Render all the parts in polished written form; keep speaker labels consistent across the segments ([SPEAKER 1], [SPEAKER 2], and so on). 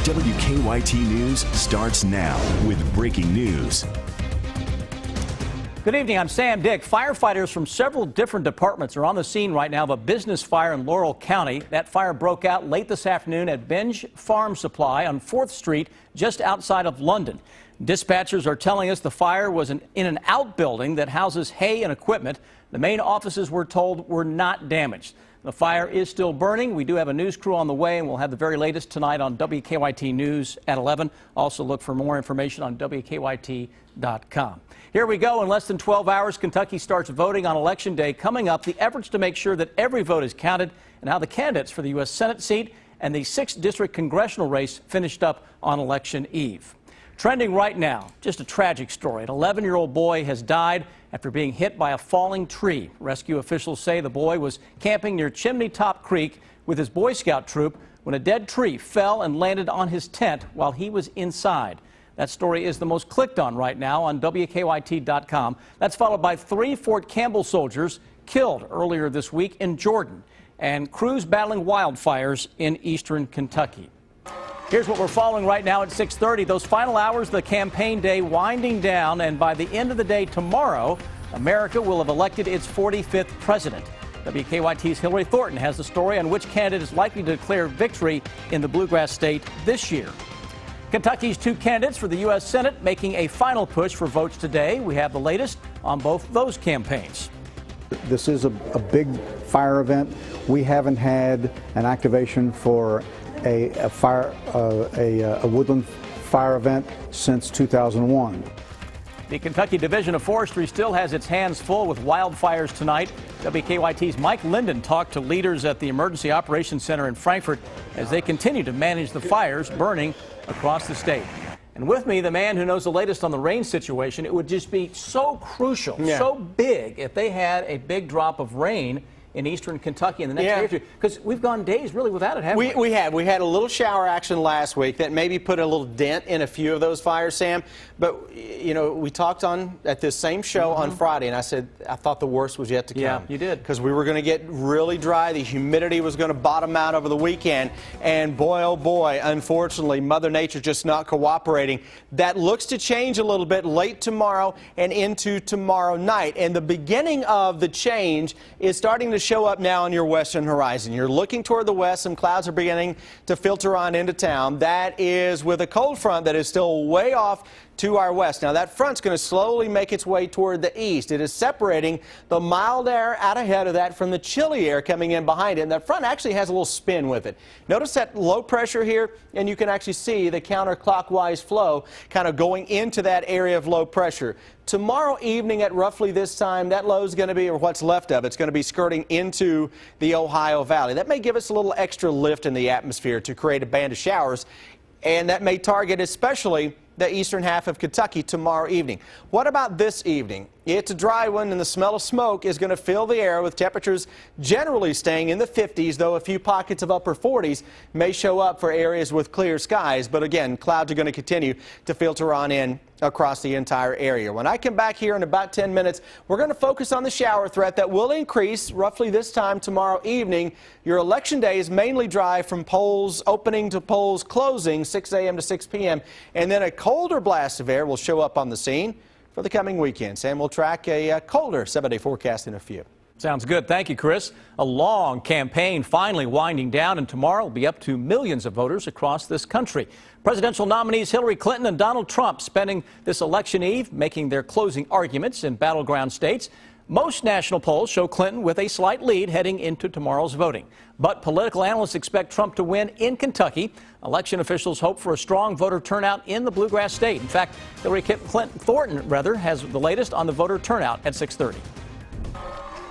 [SPEAKER 1] WKYT News starts now with breaking news.
[SPEAKER 2] Good evening, I'm Sam Dick. Firefighters from several different departments are on the scene right now of a business fire in Laurel County. That fire broke out late this afternoon at Binge Farm Supply on 4th Street, just outside of London. Dispatchers are telling us the fire was in an outbuilding that houses hay and equipment. The main offices, we're told, were not damaged. The fire is still burning. We do have a news crew on the way, and we'll have the very latest tonight on WKYT News at 11. Also look for more information on WKYT.com. Here we go. In less than 12 hours, Kentucky starts voting on Election Day. Coming up, the efforts to make sure that every vote is counted and how the candidates for the U.S. Senate seat and the 6th District congressional race finished up on Election Eve. Trending right now, just a tragic story. An 11-year-old boy has died after being hit by a falling tree. Rescue officials say the boy was camping near Chimney Top Creek with his Boy Scout troop when a dead tree fell and landed on his tent while he was inside. That story is the most clicked on right now on WKYT.com. That's followed by 3 Fort Campbell soldiers killed earlier this week in Jordan and crews battling wildfires in eastern Kentucky. Here's what we're following right now at 6:30. Those final hours of the campaign day winding down, and by the end of the day tomorrow, America will have elected its 45th president. WKYT's Hillary Thornton has the story on which candidate is likely to declare victory in the Bluegrass State this year. Kentucky's 2 candidates for the U.S. Senate making a final push for votes today. We have the latest on both those campaigns.
[SPEAKER 3] This is a big fire event. We haven't had an activation for a woodland fire event since 2001.
[SPEAKER 2] The Kentucky Division of Forestry still has its hands full with wildfires tonight. WKYT's Mike Linden talked to leaders at the Emergency Operations Center in Frankfort as they continue to manage the fires burning across the state. And with me, the man who knows the latest on the rain situation. It would just be so crucial, so big if they had a big drop of rain in eastern Kentucky in the next day or two, because we've gone days really without it, haven't we?
[SPEAKER 4] We have. We had a little shower action last week that maybe put a little dent in a few of those fires, Sam. But, you know, we talked at this same show on Friday, and I said I thought the worst was yet to come.
[SPEAKER 2] Yeah, you did.
[SPEAKER 4] Because we were going to get really dry. The humidity was going to bottom out over the weekend. And boy, oh boy, unfortunately, Mother Nature just not cooperating. That looks to change a little bit late tomorrow and into tomorrow night. And the beginning of the change is starting to show up now on your western horizon. You're looking toward the west. Some clouds are beginning to filter on into town. That is with a cold front that is still way off to our west. Now that front's going to slowly make its way toward the east. It is separating the mild air out ahead of that from the chilly air coming in behind it. And that front actually has a little spin with it. Notice that low pressure here, and you can actually see the counterclockwise flow kind of going into that area of low pressure. Tomorrow evening at roughly this time, that low is going to be, or what's left of it's going to be skirting into the Ohio Valley. That may give us a little extra lift in the atmosphere to create a band of showers, and that may target especially the eastern half of Kentucky tomorrow evening. What about this evening? It's a dry one, and the smell of smoke is going to fill the air with temperatures generally staying in the 50s, though a few pockets of upper 40s may show up for areas with clear skies. But again, clouds are going to continue to filter on in across the entire area. When I come back here in about 10 minutes, we're going to focus on the shower threat that will increase roughly this time tomorrow evening. Your election day is mainly dry from polls opening to polls closing, 6 a.m. to 6 p.m. And then a colder blast of air will show up on the scene for the coming weekend. Sam will track a colder 7-day forecast in a few.
[SPEAKER 2] Sounds good. Thank you, Chris. A long campaign finally winding down, and tomorrow will be up to millions of voters across this country. Presidential nominees Hillary Clinton and Donald Trump spending this election eve making their closing arguments in battleground states. Most national polls show Clinton with a slight lead heading into tomorrow's voting. But political analysts expect Trump to win in Kentucky. Election officials hope for a strong voter turnout in the Bluegrass State. In fact, Hillary Thornton has the latest on the voter turnout at 6:30.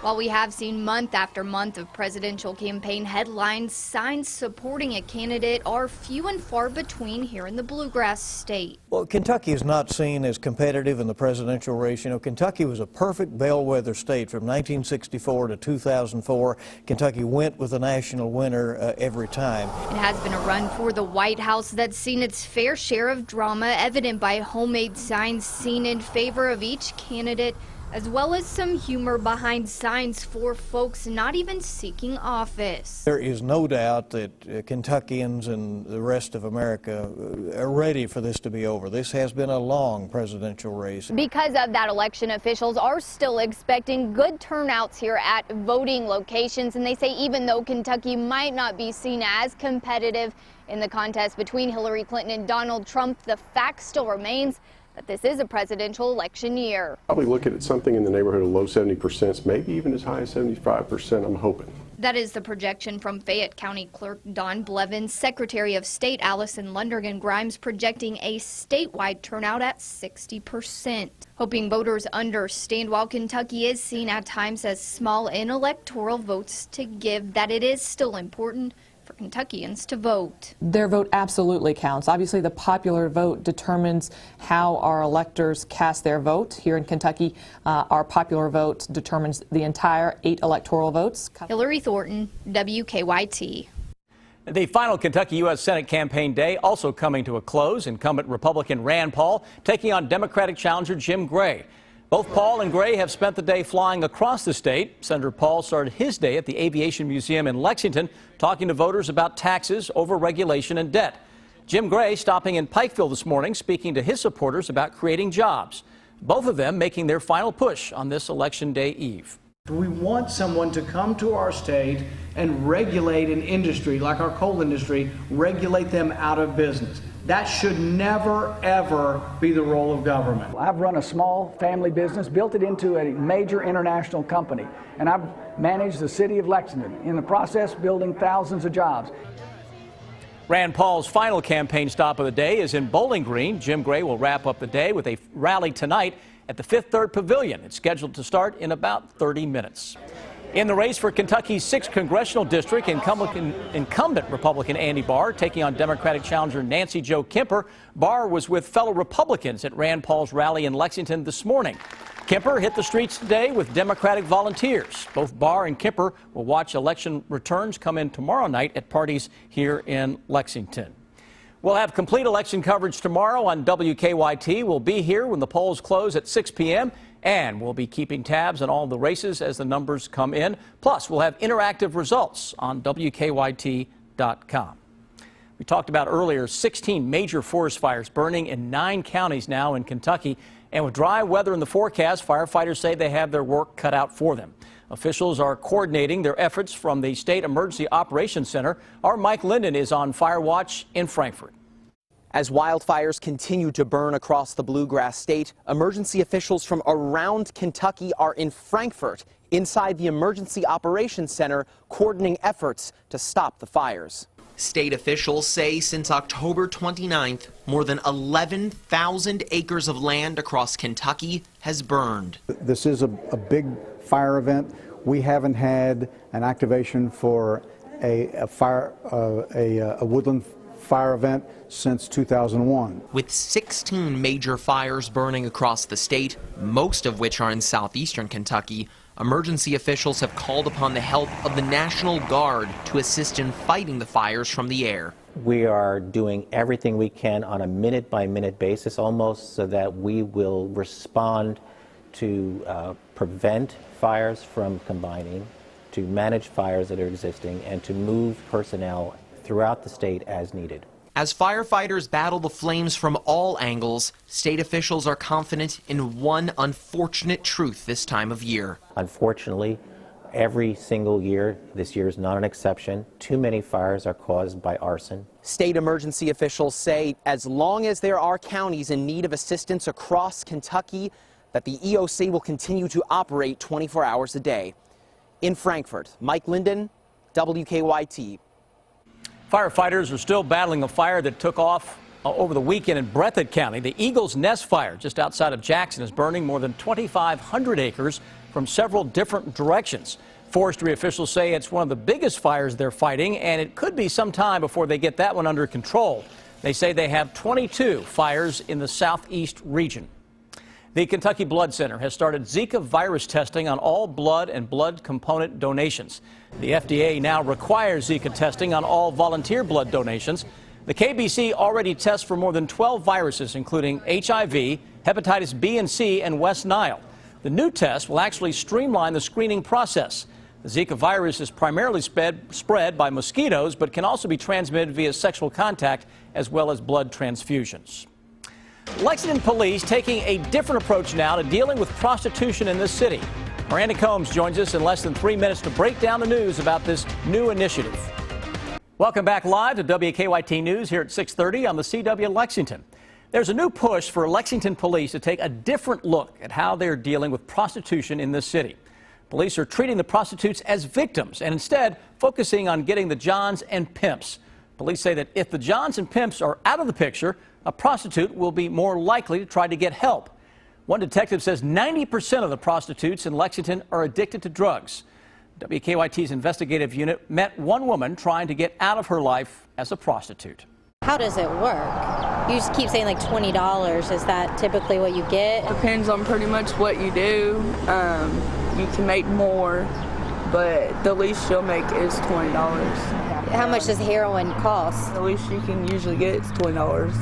[SPEAKER 5] While we have seen month after month of presidential campaign headlines, signs supporting a candidate are few and far between here in the Bluegrass State.
[SPEAKER 6] Well, Kentucky is not seen as competitive in the presidential race. You know, Kentucky was a perfect bellwether state from 1964 to 2004. Kentucky went with the national winner every time.
[SPEAKER 5] It has been a run for the White House that's seen its fair share of drama, evident by homemade signs seen in favor of each candidate. as well as some humor behind signs for folks not even seeking office.
[SPEAKER 6] There is no doubt that Kentuckians and the rest of America are ready for this to be over. This has been a long presidential race.
[SPEAKER 7] Because of that, election officials are still expecting good turnouts here at voting locations, and they say even though Kentucky might not be seen as competitive in the contest between Hillary Clinton and Donald Trump, the fact still remains that this is a presidential election year.
[SPEAKER 8] Probably looking at something in the neighborhood of low 70%, maybe even as high as 75%, I'm hoping.
[SPEAKER 5] That is the projection from Fayette County Clerk Don Blevins. Secretary of State Allison Lundergan Grimes projecting a statewide turnout at 60%. Hoping voters understand while Kentucky is seen at times as small in electoral votes to give, that it is still important for Kentuckians to vote.
[SPEAKER 9] Their vote absolutely counts. Obviously, the popular vote determines how our electors cast their vote. Here in Kentucky, our popular vote determines the entire 8 electoral votes.
[SPEAKER 5] Hillary Thornton, WKYT.
[SPEAKER 2] The final Kentucky U.S. Senate campaign day also coming to a close. Incumbent Republican Rand Paul taking on Democratic challenger Jim Gray. Both Paul and Gray have spent the day flying across the state. Senator Paul started his day at the Aviation Museum in Lexington, talking to voters about taxes, overregulation, and debt. Jim Gray stopping in Pikeville this morning, speaking to his supporters about creating jobs. Both of them making their final push on this Election Day eve.
[SPEAKER 10] We want someone to come to our state and regulate an industry like our coal industry, regulate them out of business. That should never, ever be the role of government.
[SPEAKER 11] I've run a small family business, built it into a major international company, and I've managed the city of Lexington, in the process building thousands of jobs.
[SPEAKER 2] Rand Paul's final campaign stop of the day is in Bowling Green. Jim Gray will wrap up the day with a rally tonight at the Fifth Third Pavilion. It's scheduled to start in about 30 minutes. In the race for Kentucky's 6th congressional district, incumbent Republican Andy Barr taking on Democratic challenger Nancy Jo Kemper. Barr was with fellow Republicans at Rand Paul's rally in Lexington this morning. Kemper hit the streets today with Democratic volunteers. Both Barr and Kemper will watch election returns come in tomorrow night at parties here in Lexington. We'll have complete election coverage tomorrow on WKYT. We'll be here when the polls close at 6 p.m. and we'll be keeping tabs on all the races as the numbers come in. Plus, we'll have interactive results on WKYT.com. We talked about earlier 16 major forest fires burning in 9 counties now in Kentucky. And with dry weather in the forecast, firefighters say they have their work cut out for them. Officials are coordinating their efforts from the State Emergency Operations Center. Our Mike Linden is on fire watch in Frankfort.
[SPEAKER 12] As wildfires continue to burn across the bluegrass state, emergency officials from around Kentucky are in Frankfort, inside the Emergency Operations Center, coordinating efforts to stop the fires.
[SPEAKER 13] State officials say since October 29th, more than 11,000 acres of land across Kentucky has burned.
[SPEAKER 3] This is a big fire event. We haven't had an activation for a woodland fire event since 2001.
[SPEAKER 13] With 16 major fires burning across the state, most of which are in southeastern Kentucky, emergency officials have called upon the help of the National Guard to assist in fighting the fires from the air.
[SPEAKER 14] We are doing everything we can on a minute-by-minute basis almost, so that we will respond to prevent fires from combining, to manage fires that are existing, and to move personnel throughout the state as needed.
[SPEAKER 13] As firefighters battle the flames from all angles, state officials are confident in one unfortunate truth this time of year.
[SPEAKER 14] Unfortunately, every single year, this year is not an exception, too many fires are caused by arson.
[SPEAKER 12] State emergency officials say as long as there are counties in need of assistance across Kentucky, that the EOC will continue to operate 24 hours a day. In Frankfort, Mike Linden, WKYT.
[SPEAKER 2] Firefighters are still battling a fire that took off over the weekend in Breathitt County. The Eagle's Nest fire just outside of Jackson is burning more than 2,500 acres from several different directions. Forestry officials say it's one of the biggest fires they're fighting, and it could be some time before they get that one under control. They say they have 22 fires in the southeast region. The Kentucky Blood Center has started Zika virus testing on all blood and blood component donations. The FDA now requires Zika testing on all volunteer blood donations. The KBC already tests for more than 12 viruses, including HIV, hepatitis B and C, and West Nile. The new test will actually streamline the screening process. The Zika virus is primarily spread by mosquitoes, but can also be transmitted via sexual contact as well as blood transfusions. Lexington police taking a different approach now to dealing with prostitution in this city. Miranda Combs joins us in less than 3 minutes to break down the news about this new initiative. Welcome back live to WKYT News here at 6:30 on the CW Lexington. There's a new push for Lexington police to take a different look at how they're dealing with prostitution in this city. Police are treating the prostitutes as victims and instead focusing on getting the Johns and pimps. Police say that if the Johns and pimps are out of the picture, a prostitute will be more likely to try to get help. One detective says 90% of the prostitutes in Lexington are addicted to drugs. WKYT's investigative unit met one woman trying to get out of her life as a prostitute.
[SPEAKER 15] How does it work? You just keep saying like $20. Is that typically what you get?
[SPEAKER 16] Depends on pretty much what you do. You can make more, but the least you'll make is $20.
[SPEAKER 15] How much does heroin cost?
[SPEAKER 16] The least you can usually get is $20.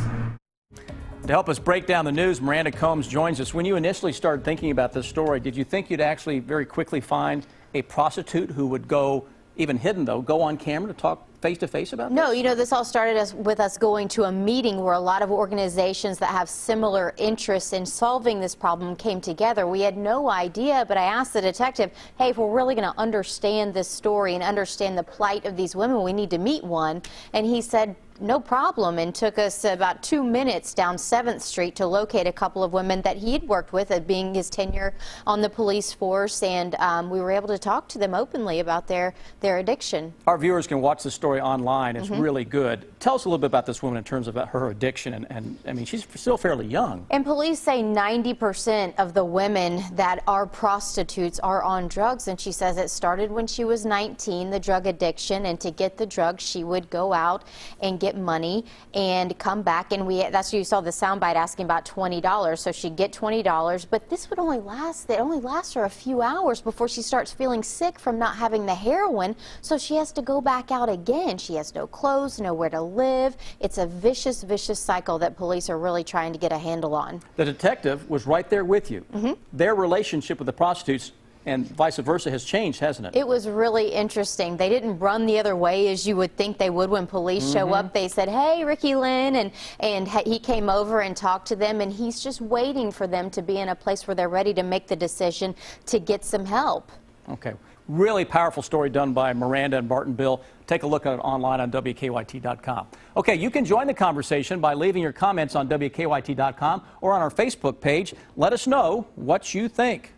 [SPEAKER 2] To help us break down the news, Miranda Combs joins us. When you initially started thinking about this story, did you think you'd actually very quickly find a prostitute who would go, even hidden though, go on camera to talk face-to-face about this?
[SPEAKER 15] No, you know, this all started with us going to a meeting where a lot of organizations that have similar interests in solving this problem came together. We had no idea, but I asked the detective, hey, if we're really going to understand this story and understand the plight of these women, we need to meet one. And he said, no problem, and took us about 2 minutes down 7th Street to locate a couple of women that he had worked with, being his tenure on the police force, and we were able to talk to them openly about their addiction.
[SPEAKER 2] Our viewers can watch the story online. It's really good. Tell us a little bit about this woman in terms of her addiction, and I mean, she's still fairly young.
[SPEAKER 15] And police say 90% of the women that are prostitutes are on drugs, and she says it started when she was 19, the drug addiction, and to get the drugs, she would go out and get money and come back, and that's where you saw the soundbite asking about $20. So she'd get $20, but this would only last her a few hours before she starts feeling sick from not having the heroin, so she has to go back out again. She has no clothes, nowhere to live. It's a vicious cycle that police are really trying to get a handle on.
[SPEAKER 2] The detective was right there with you. Their relationship with the prostitutes and vice versa has changed, hasn't it?
[SPEAKER 15] It was really interesting. They didn't run the other way as you would think they would when police show up. They said, hey, Ricky Lynn, and he came over and talked to them, and he's just waiting for them to be in a place where they're ready to make the decision to get some help.
[SPEAKER 2] Okay. Really powerful story done by Miranda and Barton Bill. Take a look at it online on WKYT.com. Okay, you can join the conversation by leaving your comments on WKYT.com or on our Facebook page. Let us know what you think.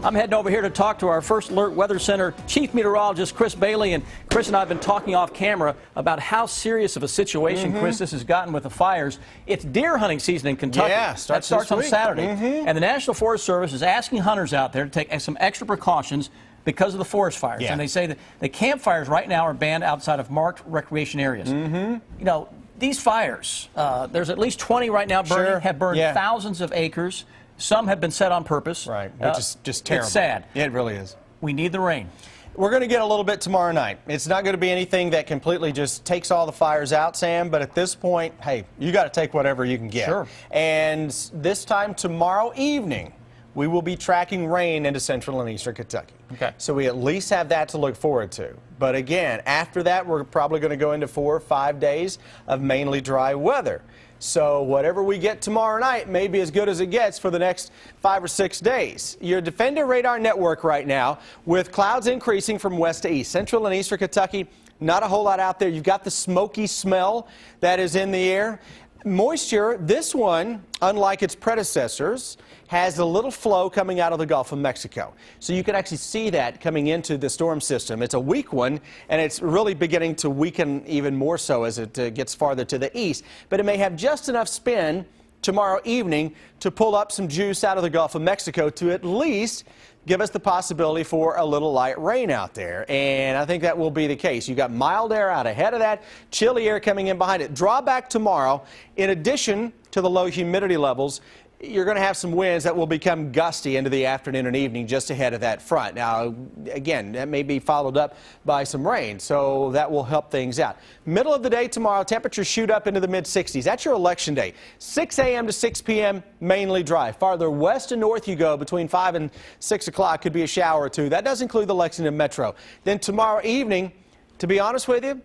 [SPEAKER 2] I'm heading over here to talk to our First Alert Weather Center Chief Meteorologist Chris Bailey, and Chris and I have been talking off camera about how serious of a situation, Chris, this has gotten with the fires. It's deer hunting season in Kentucky.
[SPEAKER 4] Yeah,
[SPEAKER 2] that starts on Saturday. And the National Forest Service is asking hunters out there to take some extra precautions because of the forest fires. And they say that the campfires right now are banned outside of marked recreation areas. You know, these fires, there's at least 20 right now burning, have burned thousands of acres. Some have been set on purpose. Right, which is just terrible. It's sad.
[SPEAKER 4] It really is.
[SPEAKER 2] We need the rain.
[SPEAKER 4] We're going to get a little bit tomorrow night. It's not going to be anything that completely just takes all the fires out, Sam, but at this point, hey, you got to take whatever you can get. Sure. And this time tomorrow evening, we will be tracking rain into central and eastern Kentucky. Okay. So we at least have that to look forward to. But again, after that, we're probably going to go into 4 or 5 days of mainly dry weather. So whatever we get tomorrow night may be as good as it gets for the next 5 or 6 days. Your Defender radar network right now, with clouds increasing from west to east. Central and eastern Kentucky, not a whole lot out there. You've got the smoky smell that is in the air. Moisture, this one, unlike its predecessors, has a little flow coming out of the Gulf of Mexico. So you can actually see that coming into the storm system. It's a weak one, and it's really beginning to weaken even more so as it gets farther to the east. But it may have just enough spin tomorrow evening to pull up some juice out of the Gulf of Mexico to at least give us the possibility for a little light rain out there. And I think that will be the case. You've got mild air out ahead of that, chilly air coming in behind it. Drawback tomorrow, in addition to the low humidity levels, you're going to have some winds that will become gusty into the afternoon and evening just ahead of that front. Now, again, that may be followed up by some rain, so that will help things out. Middle of the day tomorrow, temperatures shoot up into the mid-60s. That's your election day. 6 a.m. to 6 p.m., mainly dry. Farther west and north you go, between 5 and 6 o'clock, could be a shower or two. That does include the Lexington metro. Then tomorrow evening, to be honest with you,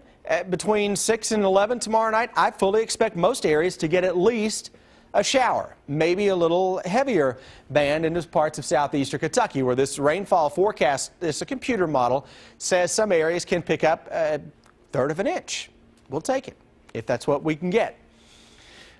[SPEAKER 4] between 6 and 11 tomorrow night, I fully expect most areas to get at least a shower, maybe a little heavier band into parts of southeastern Kentucky, where this rainfall forecast, it's a computer model, says some areas can pick up a third of an inch. We'll take it if that's what we can get.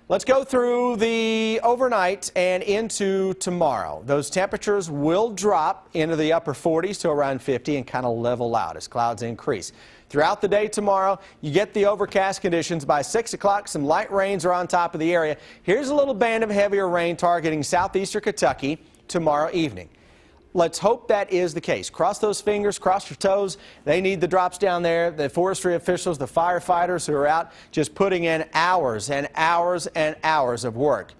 [SPEAKER 4] Let's go through the overnight and into tomorrow. Those temperatures will drop into the upper 40s to around 50 and kind of level out as clouds increase. Throughout the day tomorrow, you get the overcast conditions. By 6 o'clock, some light rains are on top of the area. Here's a little band of heavier rain targeting southeastern Kentucky tomorrow evening. Let's hope that is the case. Cross those fingers, cross your toes. They need the drops down there. The forestry officials, the firefighters who are out just putting in hours and hours and hours of work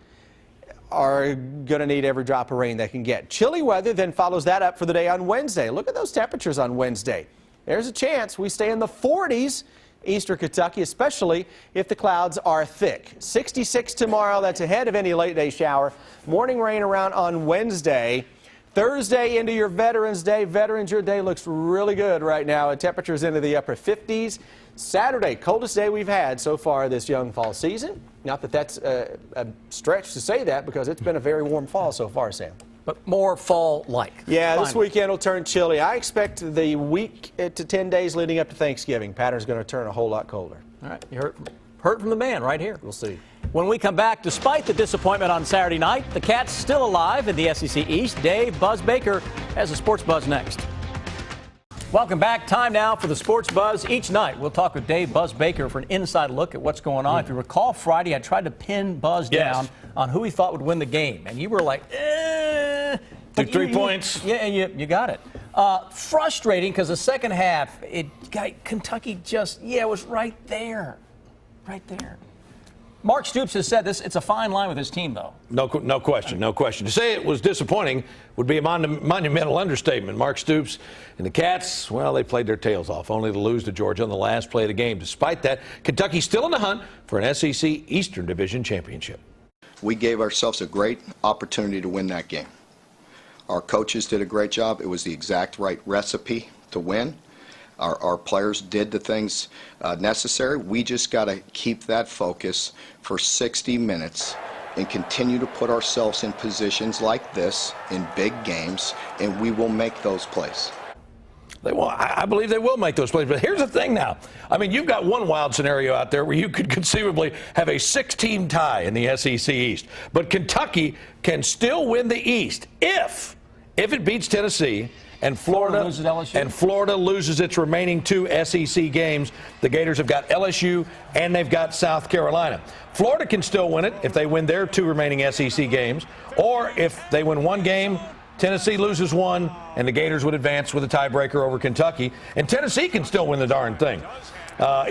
[SPEAKER 4] are going to need every drop of rain they can get. Chilly weather then follows that up for the day on Wednesday. Look at those temperatures on Wednesday. There's a chance we stay in the 40s, eastern Kentucky, especially if the clouds are thick. 66 tomorrow, that's ahead of any late day shower. Morning rain around on Wednesday. Thursday into your Veterans Day. Veterans, your day looks really good right now, and temperatures into the upper 50s. Saturday, coldest day we've had so far this young fall season. Not that that's a stretch to say that, because it's been a very warm fall so far, Sam.
[SPEAKER 2] But more fall-like.
[SPEAKER 4] Yeah,
[SPEAKER 2] Finally.
[SPEAKER 4] This weekend will turn chilly. I expect the week to 10 days leading up to Thanksgiving, pattern's going to turn a whole lot colder.
[SPEAKER 2] All right, you heard from the man right here.
[SPEAKER 4] We'll see.
[SPEAKER 2] When we come back, despite the disappointment on Saturday night, the Cats still alive in the SEC East. Dave Buzz Baker has a Sports Buzz next. Welcome back. Time now for the Sports Buzz. Each night, we'll talk with Dave Buzz Baker for an inside look at what's going on. If you recall Friday, I tried to pin Buzz down on who he thought would win the game, and you were like,
[SPEAKER 17] Took 3 points.
[SPEAKER 2] Yeah, you got it. Frustrating because the second half, Kentucky just, it was right there. Right there. Mark Stoops has said this. It's a fine line with his team, though.
[SPEAKER 17] No question, no question. To say it was disappointing would be a monumental understatement. Mark Stoops and the Cats, well, they played their tails off, only to lose to Georgia on the last play of the game. Despite that, Kentucky's still in the hunt for an SEC Eastern Division championship.
[SPEAKER 18] We gave ourselves a great opportunity to win that game. Our coaches did a great job. It was the exact right recipe to win. Our players did the things necessary. We just got to keep that focus for 60 minutes and continue to put ourselves in positions like this in big games, and we will make those plays.
[SPEAKER 17] I believe they will make those plays. But here's the thing now. I mean, you've got one wild scenario out there where you could conceivably have a 6-team tie in the SEC East. But Kentucky can still win the East if it beats Tennessee and Florida loses its remaining 2 SEC games. The Gators have got LSU and they've got South Carolina. Florida can still win it if they win their 2 remaining SEC games, or if they win 1 game, Tennessee loses 1, and the Gators would advance with a tiebreaker over Kentucky. And Tennessee can still win the darn thing.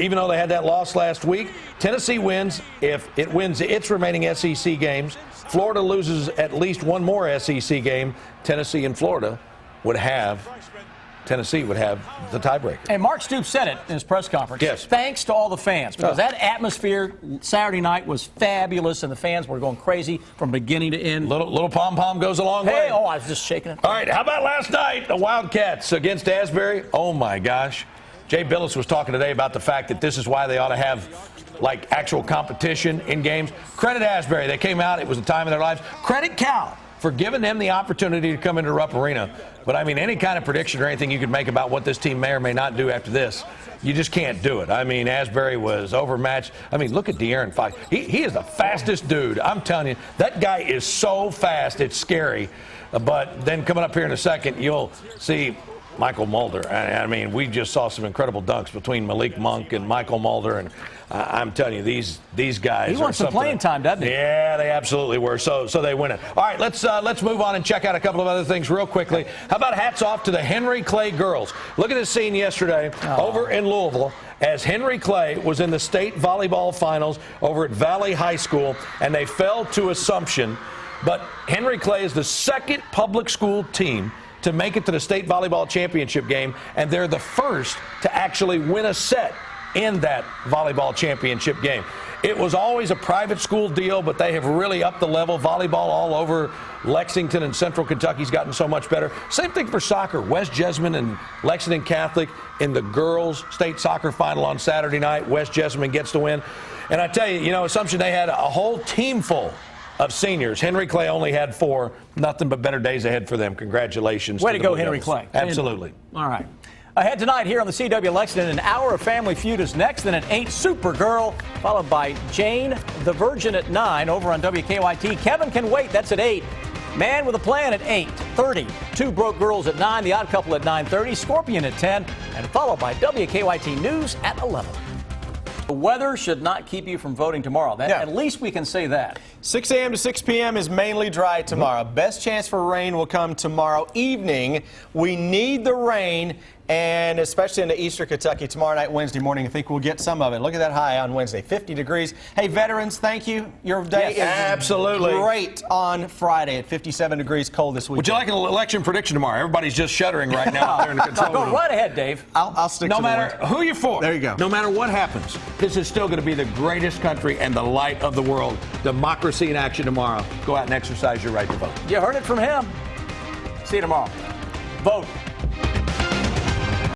[SPEAKER 17] Even though they had that loss last week, Tennessee wins if it wins its remaining SEC games. Florida loses at least 1 more SEC game. Tennessee and Florida would have the tiebreaker.
[SPEAKER 2] And Mark Stoops said it in his press conference.
[SPEAKER 17] Yes.
[SPEAKER 2] Thanks to all the fans, because that atmosphere Saturday night was fabulous, and the fans were going crazy from beginning to end.
[SPEAKER 17] Little pom-pom goes a long way.
[SPEAKER 2] I was just shaking it.
[SPEAKER 17] All right, how about last night, the Wildcats against Asbury? Oh, my gosh. Jay Billis was talking today about the fact that this is why they ought to have, actual competition in games. Credit Asbury. They came out. It was a time of their lives. Credit Cal for giving them the opportunity to come into Rupp Arena. But, I mean, any kind of prediction or anything you could make about what this team may or may not do after this, you just can't do it. I mean, Asbury was overmatched. I mean, look at De'Aaron Fox. He is the fastest dude. I'm telling you, that guy is so fast, it's scary. But then coming up here in a second, you'll see Michael Mulder. I mean, we just saw some incredible dunks between Malik Monk and Michael Mulder, and I'm telling you, these guys.
[SPEAKER 2] He wants some playing time, doesn't he?
[SPEAKER 17] Yeah, they absolutely were. So they win it. All right, let's move on and check out a couple of other things real quickly. How about hats off to the Henry Clay girls? Look at this scene yesterday over in Louisville as Henry Clay was in the state volleyball finals over at Valley High School, and they fell to Assumption But Henry Clay is the second public school team to make it to the state volleyball championship game, and they're the first to actually win a set in that volleyball championship game. It was always a private school deal, but they have really upped the level. Volleyball all over Lexington and Central Kentucky's gotten so much better. Same thing for soccer. West Jessamine and Lexington Catholic in the girls' state soccer final on Saturday night. West Jessamine gets the win. And I tell you, Assumption, they had a whole team full of seniors. Henry Clay only had 4. Nothing but better days ahead for them. Congratulations.
[SPEAKER 2] Way to go, Henry Clay.
[SPEAKER 17] Absolutely.
[SPEAKER 2] All right. Ahead tonight here on the CW Lexington, an hour of Family Feud is next, then at 8, Supergirl, followed by Jane the Virgin at 9 over on WKYT. Kevin Can Wait, that's at 8. Man with a Plan at 8:30. 2 Broke Girls at 9, The Odd Couple at 9:30, Scorpion at 10, and followed by WKYT News at 11. The weather should not keep you from voting tomorrow. At least we can say that.
[SPEAKER 4] 6 a.m. to 6 p.m. is mainly dry tomorrow. Best chance for rain will come tomorrow evening. We need the rain, and especially into eastern Kentucky tomorrow night, Wednesday morning. I think we'll get some of it. Look at that high on Wednesday, 50 degrees. Hey, veterans, thank you. Your day is
[SPEAKER 17] absolutely
[SPEAKER 4] great on Friday at 57 degrees, cold this week.
[SPEAKER 17] Would you like an election prediction tomorrow? Everybody's just shuddering right now out there in the control room.
[SPEAKER 2] Go right ahead, Dave.
[SPEAKER 4] I'll stick to
[SPEAKER 17] no matter who you're for.
[SPEAKER 4] There you go.
[SPEAKER 17] No matter what happens, this is still going to be the greatest country and the light of the world. Democracy in action tomorrow. Go out and exercise your right to vote.
[SPEAKER 2] You heard it from him. See you tomorrow. Vote.